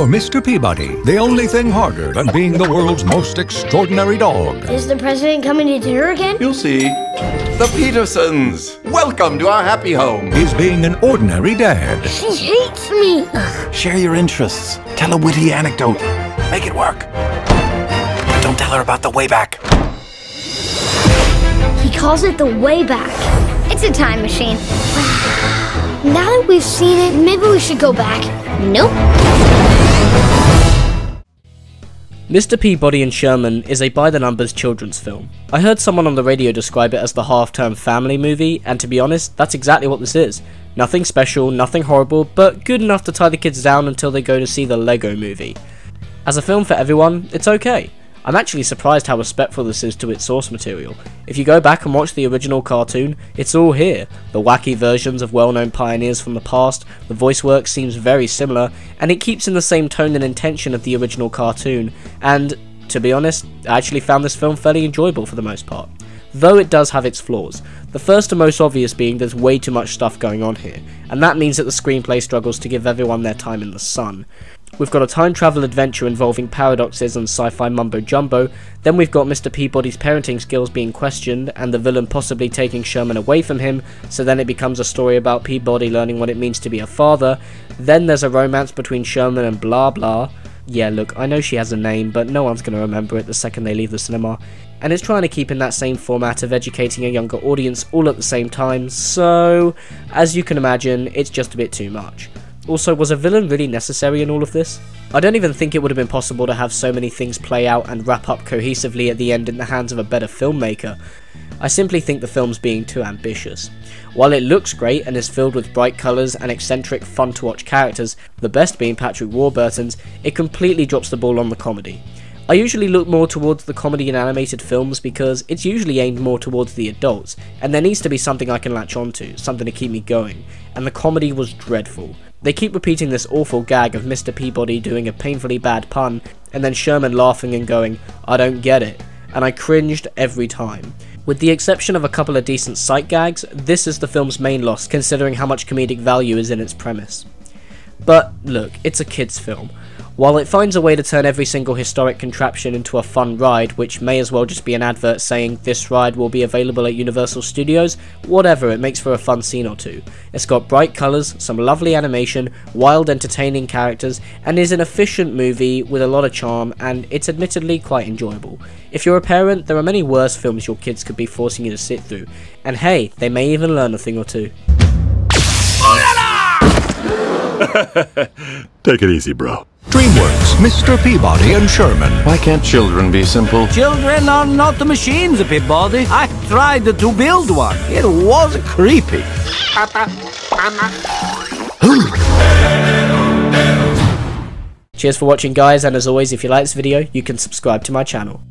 For Mr. Peabody, the only thing harder than being the world's most extraordinary dog. Is the president coming to dinner again? You'll see. The Petersons! Welcome to our happy home. Is being an ordinary dad. She hates me. Share your interests. Tell a witty anecdote. Make it work. But don't tell her about the way back. He calls it the way back. It's a time machine. Now that we've seen it, maybe we should go back. Nope. Mr. Peabody and Sherman is a by-the-numbers children's film. I heard someone on the radio describe it as the half-term family movie, and to be honest, that's exactly what this is. Nothing special, nothing horrible, but good enough to tie the kids down until they go to see the Lego movie. As a film for everyone, it's okay. I'm actually surprised how respectful this is to its source material. If you go back and watch the original cartoon, it's all here. The wacky versions of well-known pioneers from the past, the voice work seems very similar, and it keeps in the same tone and intention of the original cartoon, and, to be honest, I actually found this film fairly enjoyable for the most part. Though it does have its flaws, the first and most obvious being there's way too much stuff going on here, and that means that the screenplay struggles to give everyone their time in the sun. We've got a time travel adventure involving paradoxes and sci-fi mumbo jumbo, then we've got Mr. Peabody's parenting skills being questioned and the villain possibly taking Sherman away from him, so then it becomes a story about Peabody learning what it means to be a father, then there's a romance between Sherman and blah blah. Yeah, look, I know she has a name, but no one's going to remember it the second they leave the cinema, and it's trying to keep in that same format of educating a younger audience all at the same time, so, as you can imagine, it's just a bit too much. Also, was a villain really necessary in all of this? I don't even think it would have been possible to have so many things play out and wrap up cohesively at the end in the hands of a better filmmaker. I simply think the film's being too ambitious. While it looks great and is filled with bright colours and eccentric, fun to watch characters, the best being Patrick Warburton's, it completely drops the ball on the comedy. I usually look more towards the comedy in animated films because it's usually aimed more towards the adults, and there needs to be something I can latch onto, something to keep me going, and the comedy was dreadful. They keep repeating this awful gag of Mr. Peabody doing a painfully bad pun, and then Sherman laughing and going, "I don't get it," and I cringed every time. With the exception of a couple of decent sight gags, this is the film's main loss considering how much comedic value is in its premise. But look, it's a kids' film. While it finds a way to turn every single historic contraption into a fun ride, which may as well just be an advert saying this ride will be available at Universal Studios, whatever, it makes for a fun scene or two. It's got bright colours, some lovely animation, wild entertaining characters, and is an efficient movie with a lot of charm, and it's admittedly quite enjoyable. If you're a parent, there are many worse films your kids could be forcing you to sit through, and hey, they may even learn a thing or two. Take it easy, bro. DreamWorks, Mr. Peabody and Sherman. Why can't children be simple? Children are not machines, Peabody. I tried to build one. It was creepy. Cheers for watching, guys, and as always, if you like this video, you can subscribe to my channel.